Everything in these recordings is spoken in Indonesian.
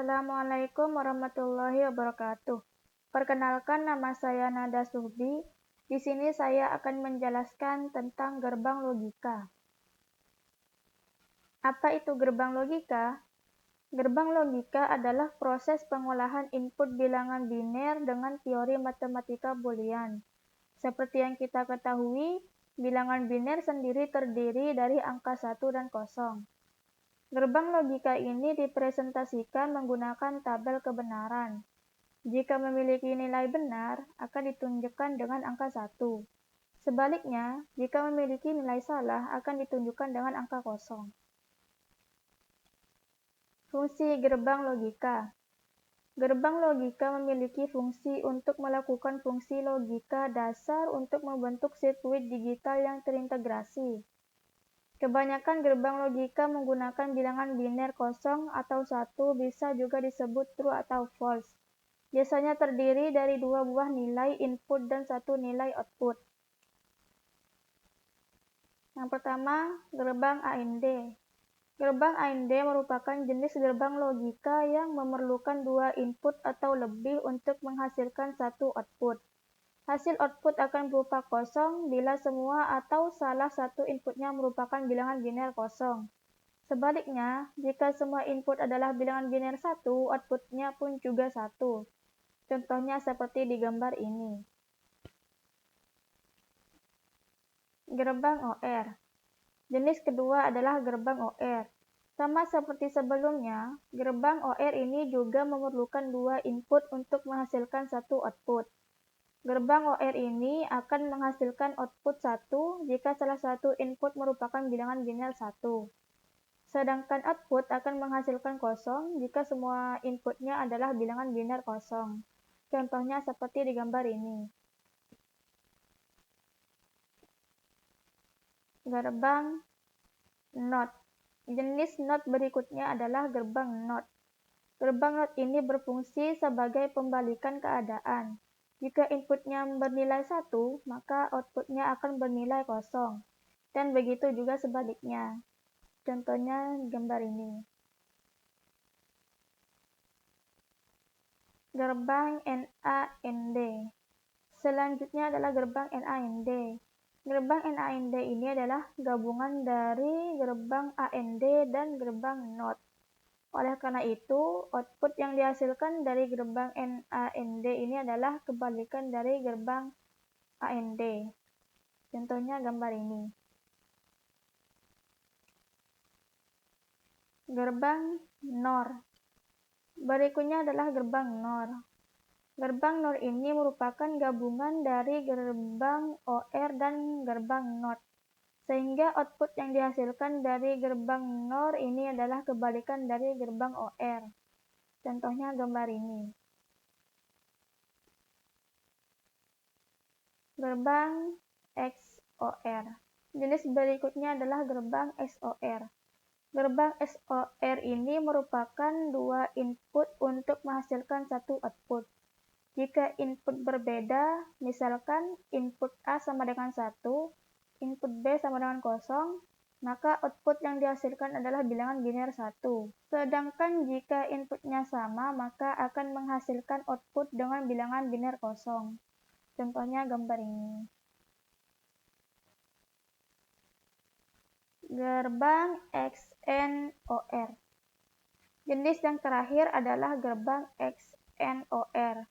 Assalamualaikum warahmatullahi wabarakatuh. Perkenalkan, nama saya Nada Suhdi. Di sini saya akan menjelaskan tentang gerbang logika. Apa itu gerbang logika? Gerbang logika adalah proses pengolahan input bilangan biner dengan teori matematika Boolean. Seperti yang kita ketahui, bilangan biner sendiri terdiri dari angka 1 dan 0. Gerbang logika ini dipresentasikan menggunakan tabel kebenaran. Jika memiliki nilai benar, akan ditunjukkan dengan angka 1. Sebaliknya, jika memiliki nilai salah, akan ditunjukkan dengan angka 0. Fungsi gerbang logika. Gerbang logika memiliki fungsi untuk melakukan fungsi logika dasar untuk membentuk sirkuit digital yang terintegrasi. Kebanyakan gerbang logika menggunakan bilangan biner 0 atau 1, bisa juga disebut true atau false. Biasanya terdiri dari dua buah nilai input dan satu nilai output. Yang pertama, gerbang AND. Gerbang AND merupakan jenis gerbang logika yang memerlukan dua input atau lebih untuk menghasilkan satu output. Hasil output akan berupa 0 bila semua atau salah satu inputnya merupakan bilangan biner 0. Sebaliknya, jika semua input adalah bilangan biner 1, outputnya pun juga 1. Contohnya seperti di gambar ini. Gerbang OR. Jenis kedua adalah gerbang OR. Sama seperti sebelumnya, gerbang OR ini juga memerlukan dua input untuk menghasilkan satu output. Gerbang OR ini akan menghasilkan output 1 jika salah satu input merupakan bilangan biner 1. Sedangkan output akan menghasilkan 0 jika semua inputnya adalah bilangan biner 0. Contohnya seperti di gambar ini. Gerbang NOT. Jenis NOT berikutnya adalah gerbang NOT. Gerbang NOT ini berfungsi sebagai pembalikan keadaan. Jika inputnya bernilai 1, maka outputnya akan bernilai 0. Dan begitu juga sebaliknya. Contohnya gambar ini. Gerbang NAND. Selanjutnya adalah gerbang NAND. Gerbang NAND ini adalah gabungan dari gerbang AND dan gerbang NOT. Oleh karena itu, output yang dihasilkan dari gerbang NAND ini adalah kebalikan dari gerbang AND. Contohnya gambar ini. Gerbang NOR. Berikutnya adalah gerbang NOR. Gerbang NOR ini merupakan gabungan dari gerbang OR dan gerbang NOT. Sehingga output yang dihasilkan dari gerbang NOR ini adalah kebalikan dari gerbang OR. Contohnya gambar ini. Gerbang XOR. Jenis berikutnya adalah gerbang XOR. Gerbang XOR ini merupakan dua input untuk menghasilkan satu output. Jika input berbeda, misalkan input A sama dengan 1, input B sama dengan 0, maka output yang dihasilkan adalah bilangan biner 1. Sedangkan jika inputnya sama, maka akan menghasilkan output dengan bilangan biner 0. Contohnya gambar ini. Gerbang XNOR. Jenis yang terakhir adalah gerbang XNOR.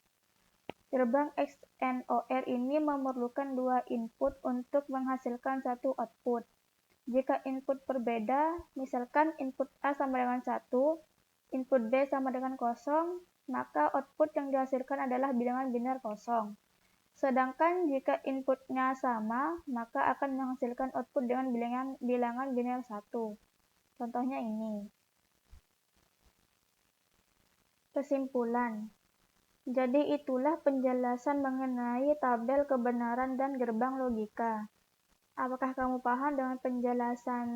Gerbang XNOR ini memerlukan dua input untuk menghasilkan satu output. Jika input berbeda, misalkan input A sama dengan 1, input B sama dengan 0, maka output yang dihasilkan adalah bilangan biner 0. Sedangkan jika inputnya sama, maka akan menghasilkan output dengan bilangan biner 1. Contohnya ini. Kesimpulan. Jadi itulah penjelasan mengenai tabel kebenaran dan gerbang logika. Apakah kamu paham dengan penjelasan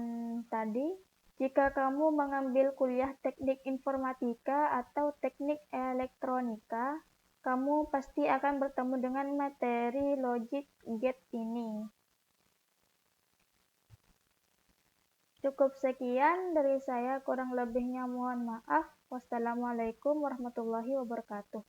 tadi? Jika kamu mengambil kuliah teknik informatika atau teknik elektronika, kamu pasti akan bertemu dengan materi logic gate ini. Cukup sekian dari saya, kurang lebihnya mohon maaf. Wassalamualaikum warahmatullahi wabarakatuh.